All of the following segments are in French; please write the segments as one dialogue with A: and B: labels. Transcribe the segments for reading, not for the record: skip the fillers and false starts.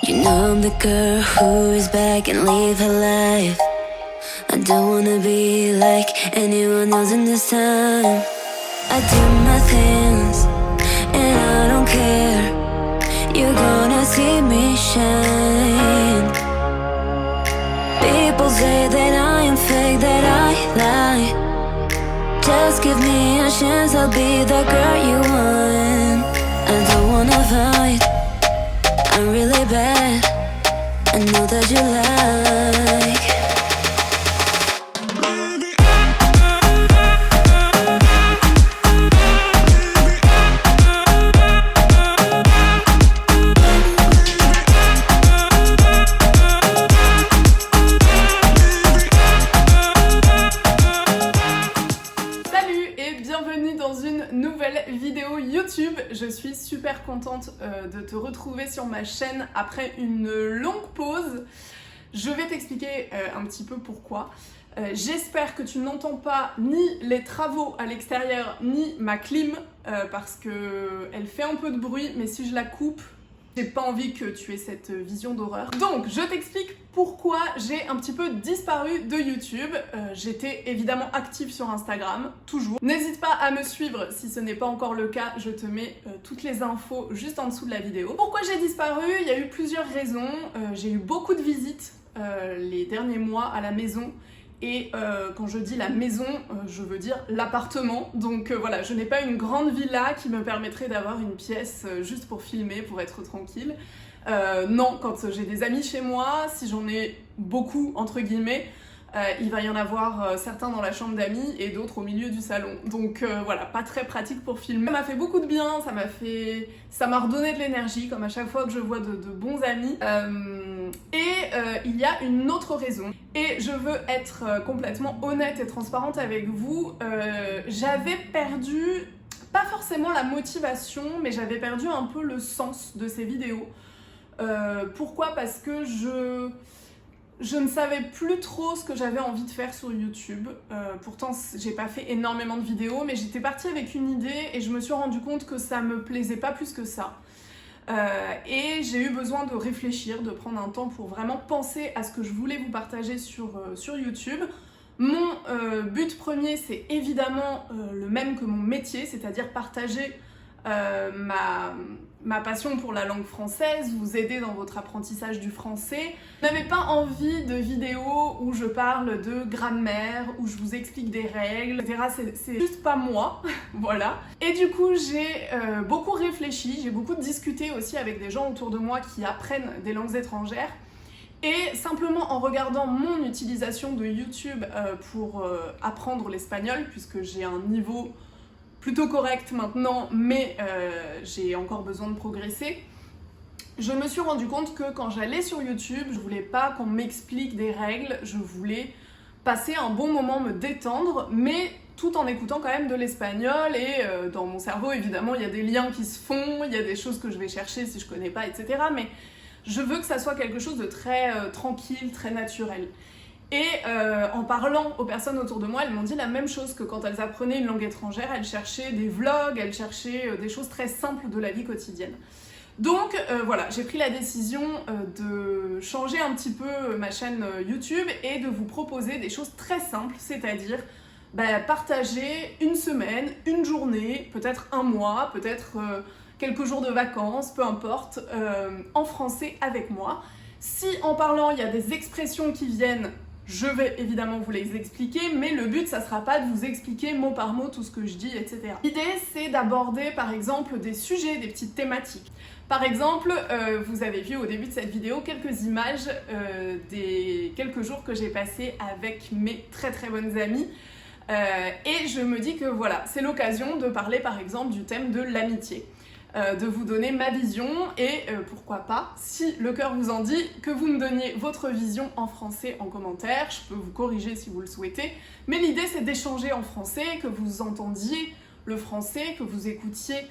A: You know I'm the girl who is back and live her life. I don't wanna be like anyone else in this time. I do my things and I don't care. You're gonna see me shine. People say that I am fake, that I lie. Just give me a chance, I'll be the girl you want. I don't wanna fight, I'm really bad. I know that you like.
B: Salut et bienvenue dans une nouvelle vidéo YouTube. Je suis super contente de te retrouver sur ma chaîne après une longue pause. Je vais t'expliquer un petit peu pourquoi. J'espère que tu n'entends pas ni les travaux à l'extérieur ni ma clim parce qu'elle fait un peu de bruit, mais si je la coupe, j'ai pas envie que tu aies cette vision d'horreur. Donc, je t'explique pourquoi j'ai un petit peu disparu de YouTube. J'étais évidemment active sur Instagram, toujours. N'hésite pas à me suivre si ce n'est pas encore le cas, je te mets toutes les infos juste en dessous de la vidéo. Pourquoi j'ai disparu? Il y a eu plusieurs raisons. J'ai eu beaucoup de visites les derniers mois à la maison. Et quand je dis la maison, je veux dire l'appartement. Donc voilà, je n'ai pas une grande villa qui me permettrait d'avoir une pièce juste pour filmer, pour être tranquille. Non, quand j'ai des amis chez moi, si j'en ai beaucoup, entre guillemets, il va y en avoir certains dans la chambre d'amis et d'autres au milieu du salon. Donc voilà, pas très pratique pour filmer. Ça m'a fait beaucoup de bien, ça m'a redonné de l'énergie, comme à chaque fois que je vois de bons amis. Il y a une autre raison. Et je veux être complètement honnête et transparente avec vous. J'avais perdu, pas forcément la motivation, mais j'avais perdu un peu le sens de ces vidéos. Pourquoi? Parce que je ne savais plus trop ce que j'avais envie de faire sur YouTube. Pourtant, j'ai pas fait énormément de vidéos, mais j'étais partie avec une idée et je me suis rendu compte que ça me plaisait pas plus que ça. Et j'ai eu besoin de réfléchir, de prendre un temps pour vraiment penser à ce que je voulais vous partager sur YouTube. Mon but premier, c'est évidemment le même que mon métier, c'est-à-dire partager ma passion pour la langue française, vous aider dans votre apprentissage du français. Je n'avais pas envie de vidéos où je parle de grammaire, où je vous explique des règles, etc. C'est juste pas moi, voilà. Et du coup, j'ai beaucoup réfléchi, j'ai beaucoup discuté aussi avec des gens autour de moi qui apprennent des langues étrangères. Et simplement en regardant mon utilisation de YouTube pour apprendre l'espagnol, puisque j'ai un niveau plutôt correct maintenant, mais j'ai encore besoin de progresser. Je me suis rendu compte que quand j'allais sur YouTube, je voulais pas qu'on m'explique des règles, je voulais passer un bon moment, me détendre, mais tout en écoutant quand même de l'espagnol et dans mon cerveau, évidemment, il y a des liens qui se font, il y a des choses que je vais chercher si je connais pas, etc. Mais je veux que ça soit quelque chose de très tranquille, très naturel. Et en parlant aux personnes autour de moi, elles m'ont dit la même chose, que quand elles apprenaient une langue étrangère, elles cherchaient des vlogs, elles cherchaient des choses très simples de la vie quotidienne. Donc voilà, j'ai pris la décision de changer un petit peu ma chaîne YouTube et de vous proposer des choses très simples, c'est-à-dire partager une semaine, une journée, peut-être un mois, peut-être quelques jours de vacances, peu importe, en français avec moi. Si en parlant, il y a des expressions qui viennent, je vais évidemment vous les expliquer, mais le but, ça sera pas de vous expliquer mot par mot tout ce que je dis, etc. L'idée, c'est d'aborder par exemple des sujets, des petites thématiques. Par exemple, vous avez vu au début de cette vidéo quelques images des quelques jours que j'ai passés avec mes très très bonnes amies. Et je me dis que voilà, c'est l'occasion de parler par exemple du thème de l'amitié. De vous donner ma vision et pourquoi pas, si le cœur vous en dit, que vous me donniez votre vision en français en commentaire. Je peux vous corriger si vous le souhaitez, mais l'idée c'est d'échanger en français, que vous entendiez le français, que vous écoutiez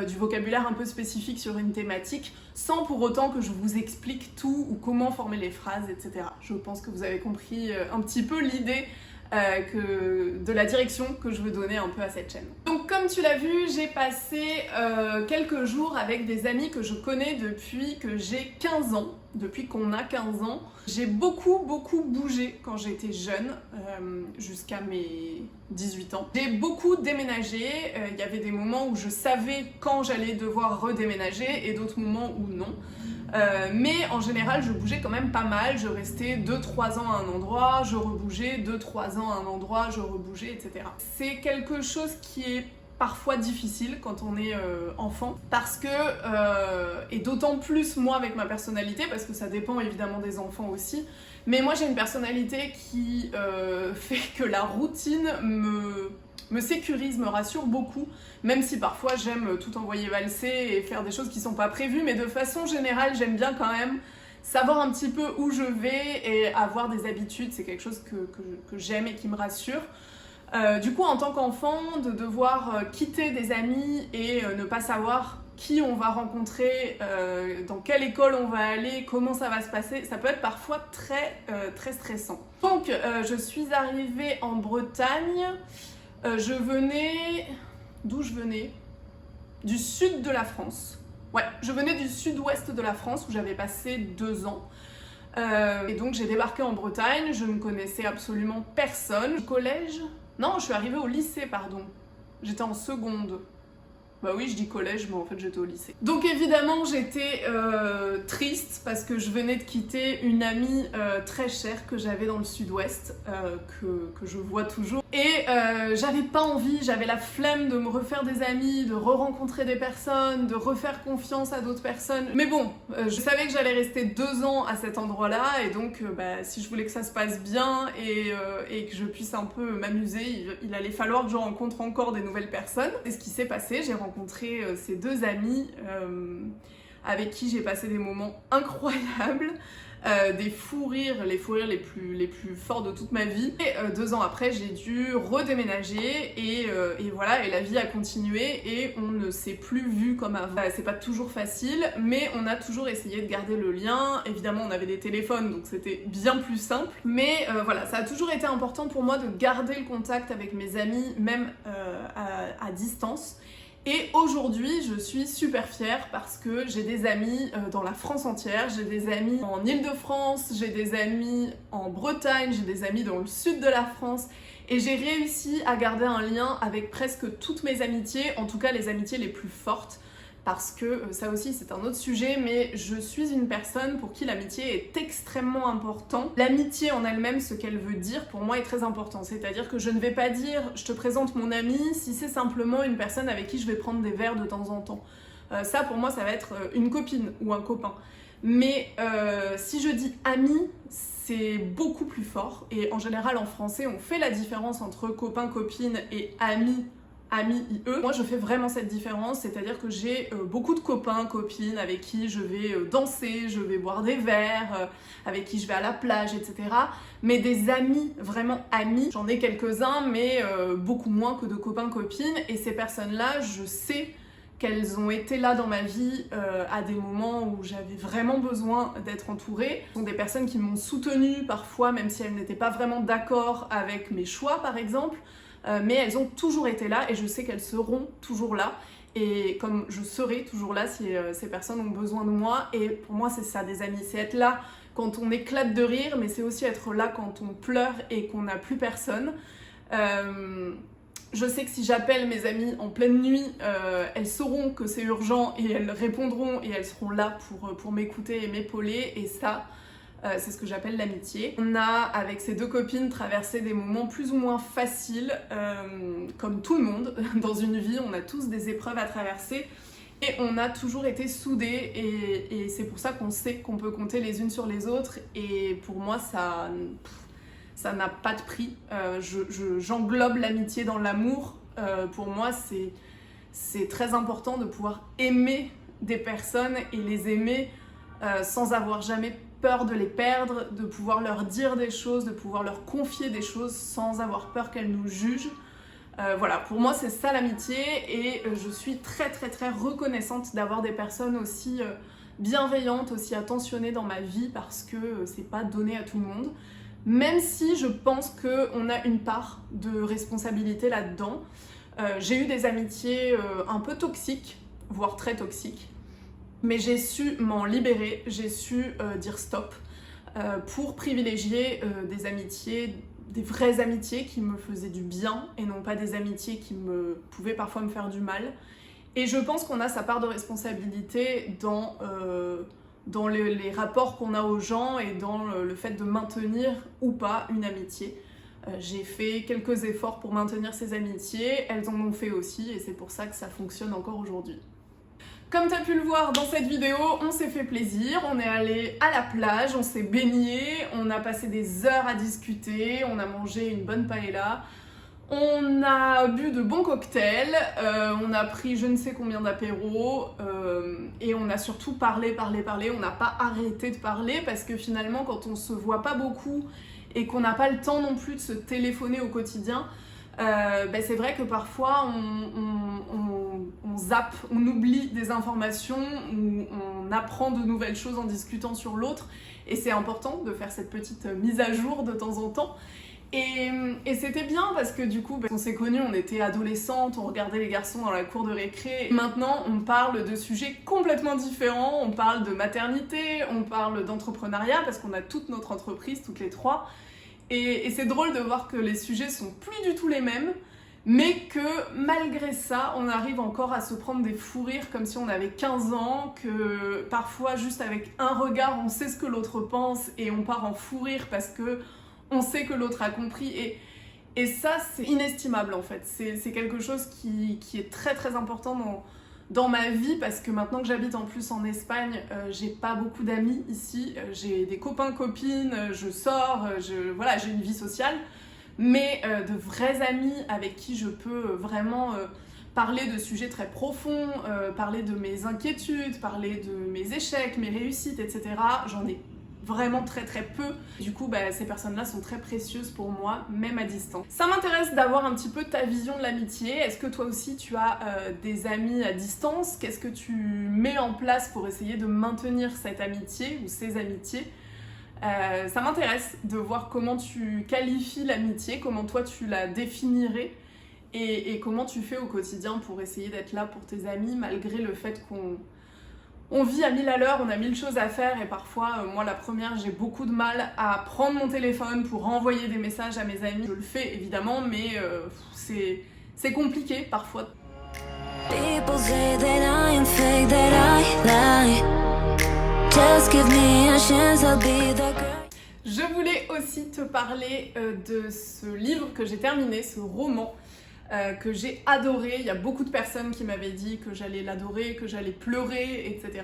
B: du vocabulaire un peu spécifique sur une thématique, sans pour autant que je vous explique tout ou comment former les phrases, etc. Je pense que vous avez compris un petit peu l'idée de la direction que je veux donner un peu à cette chaîne. Donc comme tu l'as vu, j'ai passé quelques jours avec des amis que je connais depuis que j'ai 15 ans, depuis qu'on a 15 ans. J'ai beaucoup bougé quand j'étais jeune, jusqu'à mes 18 ans. J'ai beaucoup déménagé, il y avait des moments où je savais quand j'allais devoir redéménager et d'autres moments où non. Mais en général, je bougeais quand même pas mal. Je restais 2-3 ans à un endroit, je rebougeais, 2-3 ans à un endroit, je rebougeais, etc. C'est quelque chose qui est parfois difficile quand on est enfant, parce que, et d'autant plus moi avec ma personnalité, parce que ça dépend évidemment des enfants aussi, mais moi j'ai une personnalité qui fait que la routine me sécurise, me rassure beaucoup, même si parfois j'aime tout envoyer valser et faire des choses qui sont pas prévues, mais de façon générale j'aime bien quand même savoir un petit peu où je vais et avoir des habitudes, c'est quelque chose que j'aime et qui me rassure. Du coup, en tant qu'enfant, de devoir quitter des amis et ne pas savoir qui on va rencontrer, dans quelle école on va aller, comment ça va se passer, ça peut être parfois très stressant. Donc, je suis arrivée en Bretagne. Je venais... D'où je venais? Du sud de la France. Ouais, je venais du sud-ouest de la France où j'avais passé 2 ans. Et donc j'ai débarqué en Bretagne, je ne connaissais absolument personne. Collège? Non, je suis arrivée au lycée, pardon. J'étais en seconde. Bah oui, je dis collège, mais en fait j'étais au lycée. Donc évidemment j'étais triste parce que je venais de quitter une amie très chère que j'avais dans le sud-ouest, que je vois toujours. Et j'avais pas envie, j'avais la flemme de me refaire des amis, de re-rencontrer des personnes, de refaire confiance à d'autres personnes. Mais bon, je savais que j'allais rester 2 ans à cet endroit-là, et donc si je voulais que ça se passe bien et que je puisse un peu m'amuser, il allait falloir que je rencontre encore des nouvelles personnes. Et ce qui s'est passé, j'ai rencontré ces 2 amis avec qui j'ai passé des moments incroyables, des fous rires, les fous rires les plus forts de toute ma vie. Et 2 ans après, j'ai dû redéménager et voilà, et la vie a continué et on ne s'est plus vu comme avant. C'est pas toujours facile, mais on a toujours essayé de garder le lien. Évidemment, on avait des téléphones, donc c'était bien plus simple. Mais voilà, ça a toujours été important pour moi de garder le contact avec mes amis, même à distance. Et aujourd'hui, je suis super fière parce que j'ai des amis dans la France entière, j'ai des amis en Île-de-France, j'ai des amis en Bretagne, j'ai des amis dans le sud de la France, et j'ai réussi à garder un lien avec presque toutes mes amitiés, en tout cas les amitiés les plus fortes, parce que ça aussi c'est un autre sujet, mais je suis une personne pour qui l'amitié est extrêmement importante. L'amitié en elle-même, ce qu'elle veut dire, pour moi est très important, c'est-à-dire que je ne vais pas dire « je te présente mon ami » si c'est simplement une personne avec qui je vais prendre des verres de temps en temps. Ça pour moi ça va être une copine ou un copain. Mais si je dis « ami », c'est beaucoup plus fort, et en général en français on fait la différence entre copain, copine et ami, amis, IE. Moi je fais vraiment cette différence, c'est-à-dire que j'ai beaucoup de copains, copines avec qui je vais danser, je vais boire des verres, avec qui je vais à la plage, etc. Mais des amis, vraiment amis, j'en ai quelques-uns, mais beaucoup moins que de copains, copines. Et ces personnes-là, je sais qu'elles ont été là dans ma vie à des moments où j'avais vraiment besoin d'être entourée. Ce sont des personnes qui m'ont soutenue parfois, même si elles n'étaient pas vraiment d'accord avec mes choix par exemple. Mais elles ont toujours été là et je sais qu'elles seront toujours là, et comme je serai toujours là si ces personnes ont besoin de moi. Et pour moi c'est ça des amis, c'est être là quand on éclate de rire, mais c'est aussi être là quand on pleure et qu'on n'a plus personne. Je sais que si j'appelle mes amies en pleine nuit, elles sauront que c'est urgent et elles répondront et elles seront là pour m'écouter et m'épauler, et ça c'est ce que j'appelle l'amitié. On a, avec ces 2 copines, traversé des moments plus ou moins faciles, comme tout le monde. Dans une vie, on a tous des épreuves à traverser, et on a toujours été soudées, et c'est pour ça qu'on sait qu'on peut compter les unes sur les autres, et pour moi, ça n'a pas de prix. J'englobe l'amitié dans l'amour. Pour moi, c'est très important de pouvoir aimer des personnes, et les aimer sans avoir jamais peur de les perdre, de pouvoir leur dire des choses, de pouvoir leur confier des choses sans avoir peur qu'elles nous jugent. Voilà, pour moi c'est ça l'amitié, et je suis très reconnaissante d'avoir des personnes aussi bienveillantes, aussi attentionnées dans ma vie, parce que c'est pas donné à tout le monde. même si je pense qu'on a une part de responsabilité là-dedans. J'ai eu des amitiés un peu toxiques, voire très toxiques, mais j'ai su m'en libérer, j'ai su dire stop pour privilégier des amitiés, des vraies amitiés qui me faisaient du bien et non pas des amitiés qui pouvaient parfois me faire du mal. Et je pense qu'on a sa part de responsabilité dans les rapports qu'on a aux gens et dans le fait de maintenir ou pas une amitié. J'ai fait quelques efforts pour maintenir ces amitiés, elles en ont fait aussi et c'est pour ça que ça fonctionne encore aujourd'hui. Comme tu as pu le voir dans cette vidéo, on s'est fait plaisir, on est allé à la plage, on s'est baigné, on a passé des heures à discuter, on a mangé une bonne paella, on a bu de bons cocktails, on a pris je ne sais combien d'apéros et on a surtout parlé, on n'a pas arrêté de parler parce que finalement quand on se voit pas beaucoup et qu'on n'a pas le temps non plus de se téléphoner au quotidien, c'est vrai que parfois on zappe, on oublie des informations ou on apprend de nouvelles choses en discutant sur l'autre et c'est important de faire cette petite mise à jour de temps en temps. Et c'était bien parce que du coup, on s'est connus, on était adolescentes, on regardait les garçons dans la cour de récré. Maintenant, on parle de sujets complètement différents, on parle de maternité, on parle d'entrepreneuriat parce qu'on a toute notre entreprise, toutes les trois. Et c'est drôle de voir que les sujets sont plus du tout les mêmes, mais que malgré ça, on arrive encore à se prendre des fous rires comme si on avait 15 ans, que parfois juste avec un regard, on sait ce que l'autre pense et on part en fou rire parce que on sait que l'autre a compris et ça c'est inestimable en fait, c'est quelque chose qui est très très important dans ma vie parce que maintenant que j'habite en plus en Espagne, j'ai pas beaucoup d'amis ici, j'ai des copains, copines, je sors, voilà, j'ai une vie sociale, mais de vrais amis avec qui je peux vraiment parler de sujets très profonds, parler de mes inquiétudes, parler de mes échecs, mes réussites, etc. J'en ai vraiment très très peu. Du coup, ces personnes-là sont très précieuses pour moi, même à distance. Ça m'intéresse d'avoir un petit peu ta vision de l'amitié. Est-ce que toi aussi tu as des amis à distance? Qu'est-ce que tu mets en place pour essayer de maintenir cette amitié ou ces amitiés? Ça m'intéresse de voir comment tu qualifies l'amitié, comment toi tu la définirais et comment tu fais au quotidien pour essayer d'être là pour tes amis malgré le fait qu'on vit à 1000 à l'heure, on a 1000 choses à faire et parfois, moi la première, j'ai beaucoup de mal à prendre mon téléphone pour envoyer des messages à mes amis. Je le fais évidemment, mais c'est compliqué parfois.
A: People say that I am fake, that I lie. Just give me a chance, I'll be the girl.
B: Je voulais aussi te parler de ce livre que j'ai terminé, ce roman que j'ai adoré. Il y a beaucoup de personnes qui m'avaient dit que j'allais l'adorer, que j'allais pleurer, etc.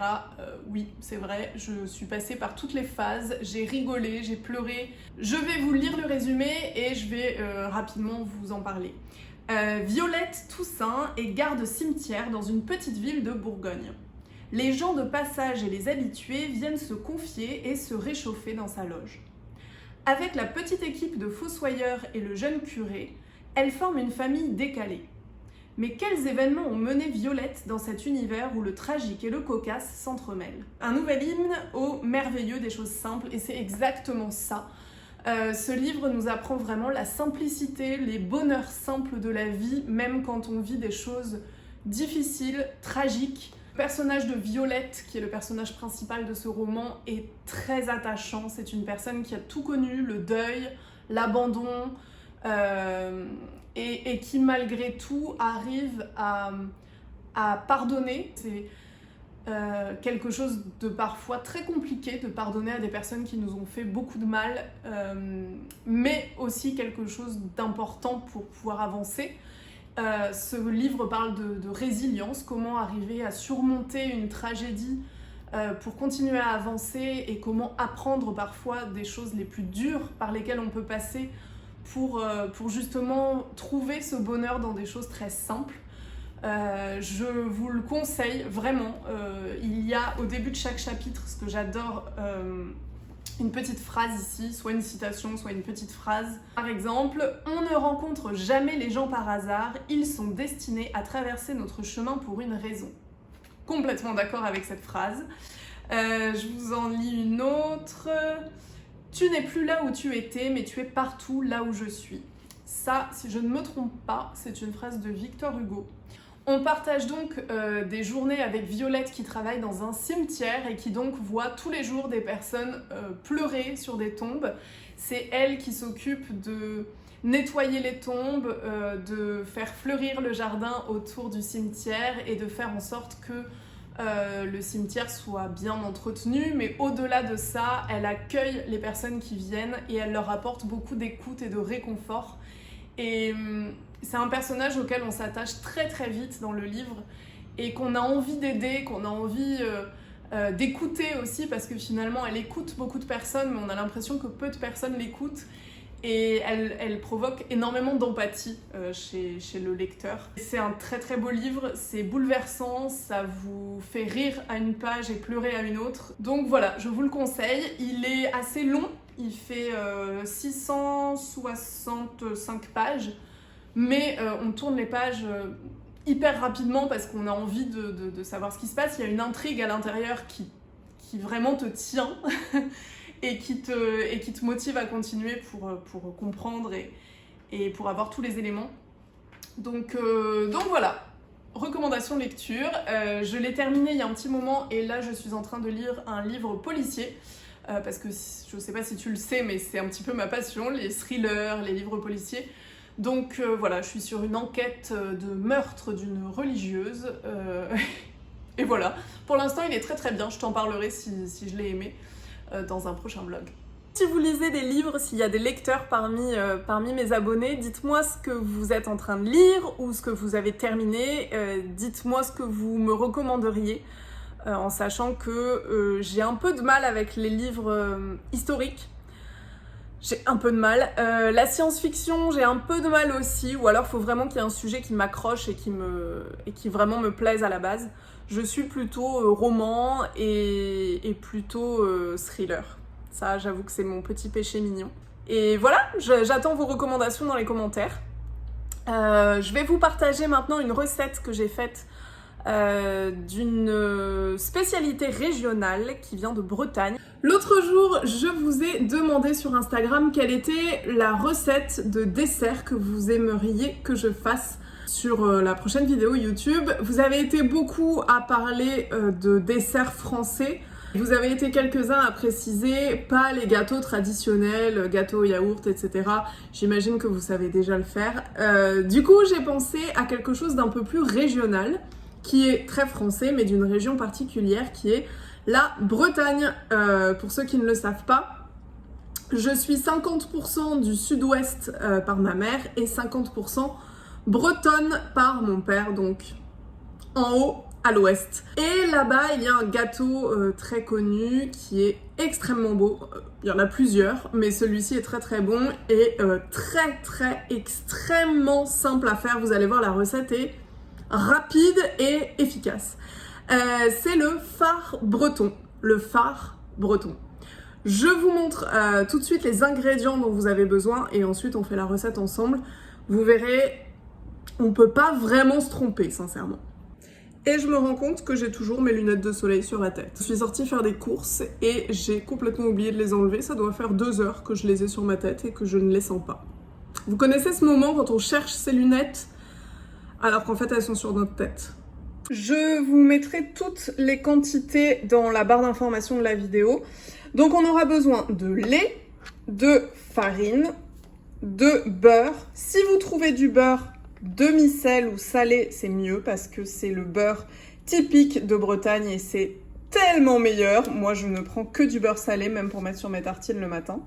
B: Oui, c'est vrai, je suis passée par toutes les phases, j'ai rigolé, j'ai pleuré. Je vais vous lire le résumé et je vais rapidement vous en parler. Violette Toussaint est garde cimetière dans une petite ville de Bourgogne. Les gens de passage et les habitués viennent se confier et se réchauffer dans sa loge. Avec la petite équipe de fossoyeurs et le jeune curé, elle forme une famille décalée. Mais quels événements ont mené Violette dans cet univers où le tragique et le cocasse s'entremêlent? Un nouvel hymne au merveilleux des choses simples, et c'est exactement ça. Ce livre nous apprend vraiment la simplicité, les bonheurs simples de la vie, même quand on vit des choses difficiles, tragiques. Le personnage de Violette, qui est le personnage principal de ce roman, est très attachant. C'est une personne qui a tout connu, le deuil, l'abandon, et qui malgré tout arrive à pardonner. C'est quelque chose de parfois très compliqué de pardonner à des personnes qui nous ont fait beaucoup de mal, mais aussi quelque chose d'important pour pouvoir avancer. Ce livre parle de résilience, comment arriver à surmonter une tragédie pour continuer à avancer et comment apprendre parfois des choses les plus dures par lesquelles on peut passer pour justement trouver ce bonheur dans des choses très simples. Je vous le conseille vraiment. Il y a au début de chaque chapitre, ce que j'adore, une petite phrase ici, soit une citation, soit une petite phrase. Par exemple, on ne rencontre jamais les gens par hasard, ils sont destinés à traverser notre chemin pour une raison. Complètement d'accord avec cette phrase. Je vous en lis une autre. Tu n'es plus là où tu étais, mais tu es partout là où je suis. Ça, si je ne me trompe pas, c'est une phrase de Victor Hugo. On partage donc des journées avec Violette qui travaille dans un cimetière et qui donc voit tous les jours des personnes pleurer sur des tombes. C'est elle qui s'occupe de nettoyer les tombes, de faire fleurir le jardin autour du cimetière et de faire en sorte que le cimetière soit bien entretenu. Mais au-delà de ça, elle accueille les personnes qui viennent et elle leur apporte beaucoup d'écoute et de réconfort. Et c'est un personnage auquel on s'attache très très vite dans le livre et qu'on a envie d'aider, qu'on a envie d'écouter aussi, parce que finalement elle écoute beaucoup de personnes, mais on a l'impression que peu de personnes l'écoutent. Et elle provoque énormément d'empathie chez le lecteur. C'est un très très beau livre, c'est bouleversant, ça vous fait rire à une page et pleurer à une autre. Donc voilà, je vous le conseille. Il est assez long, il fait 665 pages, mais on tourne les pages hyper rapidement parce qu'on a envie de savoir ce qui se passe. Il y a une intrigue à l'intérieur qui vraiment te tient. Et qui te motive à continuer pour comprendre et pour avoir tous les éléments. Donc voilà, recommandation lecture. Je l'ai terminé il y a un petit moment et là je suis en train de lire un livre policier. Parce que je sais pas si tu le sais, mais c'est un petit peu ma passion, les thrillers, les livres policiers. Donc voilà, je suis sur une enquête de meurtre d'une religieuse. Et voilà, pour l'instant il est très très bien, je t'en parlerai si je l'ai aimé dans un prochain vlog. Si vous lisez des livres, s'il y a des lecteurs parmi mes abonnés, dites-moi ce que vous êtes en train de lire ou ce que vous avez terminé. Dites-moi ce que vous me recommanderiez, en sachant que j'ai un peu de mal avec les livres historiques. J'ai un peu de mal. La science-fiction, j'ai un peu de mal aussi, ou alors il faut vraiment qu'il y ait un sujet qui m'accroche et qui vraiment me plaise à la base. Je suis plutôt roman et plutôt thriller. Ça, j'avoue que c'est mon petit péché mignon. Et voilà, j'attends vos recommandations dans les commentaires. Je vais vous partager maintenant une recette que j'ai faite d'une spécialité régionale qui vient de Bretagne. L'autre jour, je vous ai demandé sur Instagram quelle était la recette de dessert que vous aimeriez que je fasse sur la prochaine vidéo YouTube. Vous avez été beaucoup à parler de desserts français. Vous avez été quelques-uns à préciser pas les gâteaux traditionnels, gâteaux au yaourt, etc. J'imagine que vous savez déjà le faire. Du coup, j'ai pensé à quelque chose d'un peu plus régional, qui est très français, mais d'une région particulière, qui est la Bretagne. Pour ceux qui ne le savent pas, je suis 50% du sud-ouest par ma mère et 50% bretonne par mon père, donc en haut à l'ouest. Et là-bas, il y a un gâteau très connu qui est extrêmement beau. Il y en a plusieurs, mais celui-ci est très très bon et extrêmement simple à faire. Vous allez voir, la recette est rapide et efficace. C'est le fard breton. Le fard breton. Je vous montre tout de suite les ingrédients dont vous avez besoin et ensuite on fait la recette ensemble. Vous verrez, on peut pas vraiment se tromper, sincèrement. Et je me rends compte que j'ai toujours mes lunettes de soleil sur la tête. Je suis sortie faire des courses et j'ai complètement oublié de les enlever. Ça doit faire 2 heures que je les ai sur ma tête et que je ne les sens pas. Vous connaissez ce moment quand on cherche ses lunettes alors qu'en fait elles sont sur notre tête? Je vous mettrai toutes les quantités dans la barre d'information de la vidéo. Donc on aura besoin de lait, de farine, de beurre. Si vous trouvez du beurre demi-sel ou salé, c'est mieux parce que c'est le beurre typique de Bretagne et c'est tellement meilleur. Moi, je ne prends que du beurre salé, même pour mettre sur mes tartines le matin.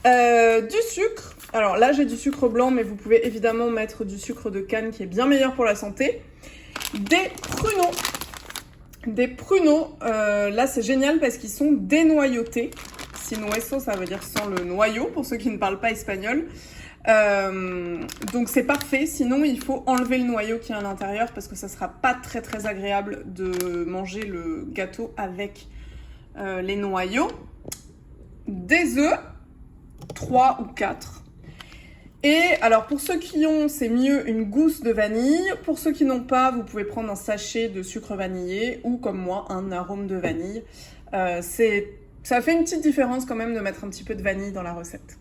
B: Du sucre. Alors là, j'ai du sucre blanc, mais vous pouvez évidemment mettre du sucre de canne qui est bien meilleur pour la santé. Des pruneaux. Des pruneaux, là c'est génial parce qu'ils sont dénoyautés. Sinueso, ça veut dire sans le noyau, pour ceux qui ne parlent pas espagnol. Donc c'est parfait, sinon il faut enlever le noyau qui est à l'intérieur parce que ça sera pas très très agréable de manger le gâteau avec les noyaux. Des œufs, 3 ou 4. Et alors pour ceux qui ont, c'est mieux une gousse de vanille. Pour ceux qui n'ont pas, vous pouvez prendre un sachet de sucre vanillé ou comme moi un arôme de vanille. C'est Ça fait une petite différence quand même de mettre un petit peu de vanille dans la recette.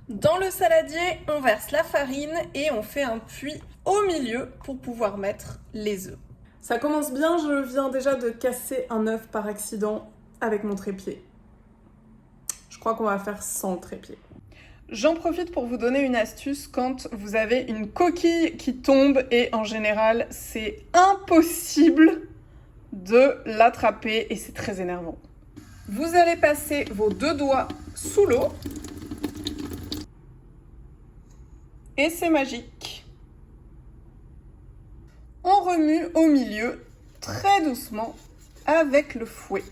C: Dans le saladier, on verse la farine et on fait un puits au milieu pour pouvoir mettre les œufs.
B: Ça commence bien, je viens déjà de casser un œuf par accident avec mon trépied. Je crois qu'on va faire sans trépied. J'en profite pour vous donner une astuce quand vous avez une coquille qui tombe et en général c'est impossible de l'attraper et c'est très énervant. Vous allez passer vos 2 doigts sous l'eau et c'est magique. On remue au milieu très doucement avec le fouet.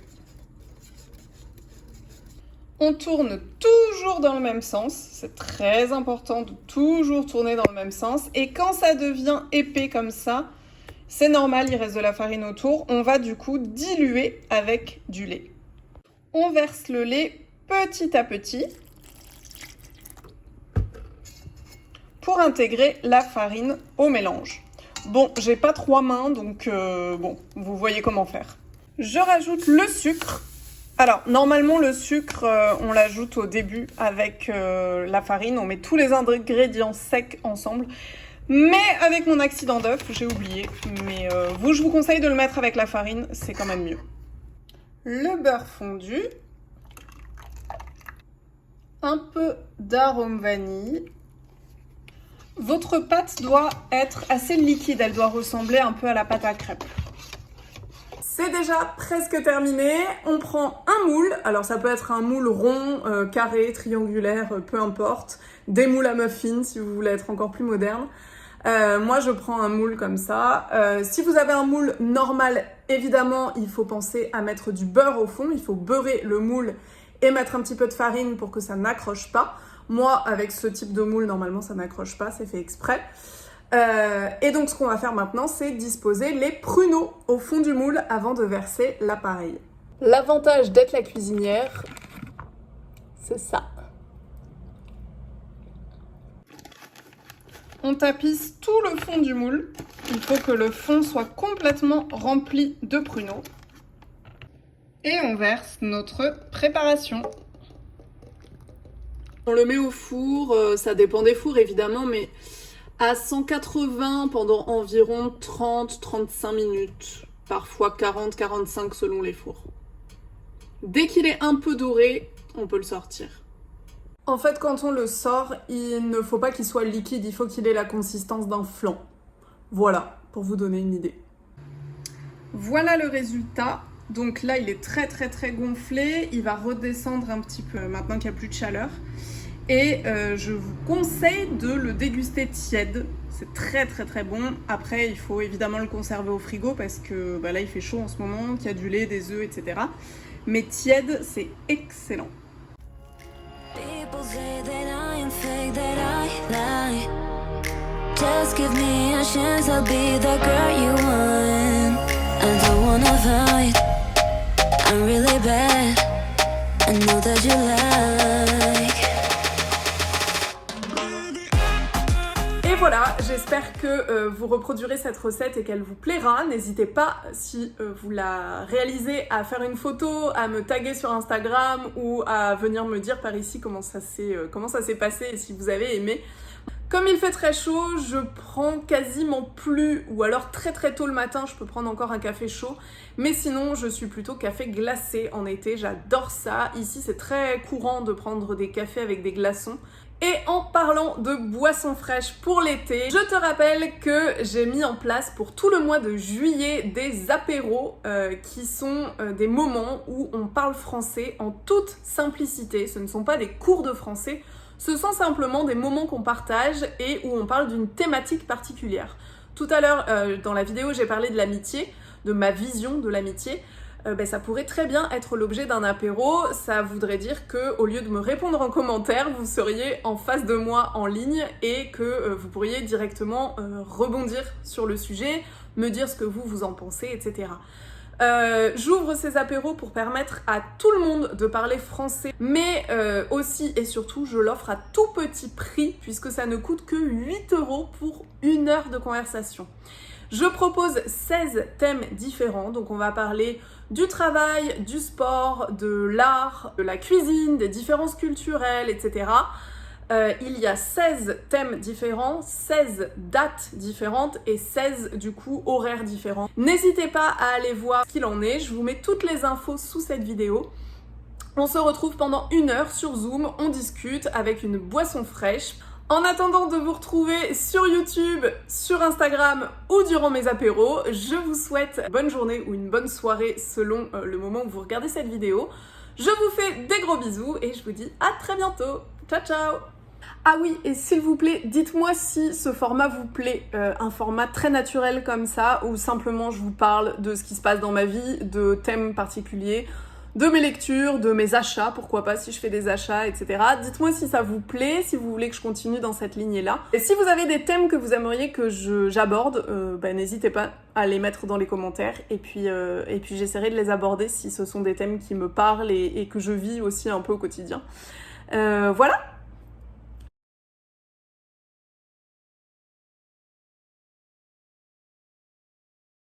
B: On tourne toujours dans le même sens, c'est très important de toujours tourner dans le même sens. Et quand ça devient épais comme ça, c'est normal, il reste de la farine autour. On va du coup diluer avec du lait. On verse le lait petit à petit pour intégrer la farine au mélange. Bon, j'ai pas 3 mains, donc bon, vous voyez comment faire. Je rajoute le sucre. Alors, normalement, le sucre, on l'ajoute au début avec la farine. On met tous les ingrédients secs ensemble. Mais avec mon accident d'œuf, j'ai oublié. Mais je vous conseille de le mettre avec la farine, c'est quand même mieux. Le beurre fondu. Un peu d'arôme vanille. Votre pâte doit être assez liquide. Elle doit ressembler un peu à la pâte à crêpes. C'est déjà presque terminé, on prend un moule, alors ça peut être un moule rond, carré, triangulaire, peu importe, des moules à muffins si vous voulez être encore plus moderne. Moi je prends un moule comme ça. Si vous avez un moule normal, évidemment il faut penser à mettre du beurre au fond, il faut beurrer le moule et mettre un petit peu de farine pour que ça n'accroche pas. Moi avec ce type de moule, normalement ça n'accroche pas, c'est fait exprès. Et donc ce qu'on va faire maintenant, c'est disposer les pruneaux au fond du moule avant de verser l'appareil. L'avantage d'être la cuisinière, c'est ça. On tapisse tout le fond du moule. Il faut que le fond soit complètement rempli de pruneaux. Et on verse notre préparation. On le met au four, ça dépend des fours évidemment, mais à 180 pendant environ 30-35 minutes, parfois 40-45 selon les fours. Dès qu'il est un peu doré, on peut le sortir. En fait, quand on le sort, il ne faut pas qu'il soit liquide, il faut qu'il ait la consistance d'un flan. Voilà, pour vous donner une idée. Voilà le résultat. Donc là, il est très gonflé, il va redescendre un petit peu maintenant qu'il n'y a plus de chaleur. Et je vous conseille de le déguster tiède, c'est très bon. Après, il faut évidemment le conserver au frigo parce que là il fait chaud en ce moment, qu'il y a du lait, des œufs, etc. Mais tiède, c'est excellent.
A: People say that I am fake, that I lie. Just give me a chance, I'll be the girl you want. I don't wanna fight, I'm really bad. I know that you like.
B: Et voilà, j'espère que vous reproduirez cette recette et qu'elle vous plaira. N'hésitez pas, si vous la réalisez, à faire une photo, à me taguer sur Instagram ou à venir me dire par ici comment ça s'est passé et si vous avez aimé. Comme il fait très chaud, je prends quasiment plus, ou alors très tôt le matin, je peux prendre encore un café chaud. Mais sinon, je suis plutôt café glacé en été, j'adore ça. Ici, c'est très courant de prendre des cafés avec des glaçons. Et en parlant de boissons fraîches pour l'été, je te rappelle que j'ai mis en place pour tout le mois de juillet des apéros qui sont des moments où on parle français en toute simplicité. Ce ne sont pas des cours de français, ce sont simplement des moments qu'on partage et où on parle d'une thématique particulière. Tout à l'heure, dans la vidéo, j'ai parlé de l'amitié, de ma vision de l'amitié. Ça pourrait très bien être l'objet d'un apéro. Ça voudrait dire que, au lieu de me répondre en commentaire, vous seriez en face de moi en ligne et que vous pourriez directement rebondir sur le sujet, me dire ce que vous en pensez, etc. J'ouvre ces apéros pour permettre à tout le monde de parler français, mais aussi et surtout je l'offre à tout petit prix puisque ça ne coûte que 8 € pour 1 heure de conversation. Je propose 16 thèmes différents, donc on va parler du travail, du sport, de l'art, de la cuisine, des différences culturelles, etc. Il y a 16 thèmes différents, 16 dates différentes et 16 du coup horaires différents. N'hésitez pas à aller voir ce qu'il en est, je vous mets toutes les infos sous cette vidéo. On se retrouve pendant 1 heure sur Zoom, on discute avec une boisson fraîche. En attendant de vous retrouver sur YouTube, sur Instagram ou durant mes apéros, je vous souhaite une bonne journée ou une bonne soirée selon le moment où vous regardez cette vidéo. Je vous fais des gros bisous et je vous dis à très bientôt. Ciao ciao! Ah oui, et s'il vous plaît, dites-moi si ce format vous plaît, un format très naturel comme ça, où simplement je vous parle de ce qui se passe dans ma vie, de thèmes particuliers, de mes lectures, de mes achats, pourquoi pas si je fais des achats, etc. Dites-moi si ça vous plaît, si vous voulez que je continue dans cette lignée-là. Et si vous avez des thèmes que vous aimeriez que j'aborde, n'hésitez pas à les mettre dans les commentaires, et puis j'essaierai de les aborder si ce sont des thèmes qui me parlent et que je vis aussi un peu au quotidien. Voilà.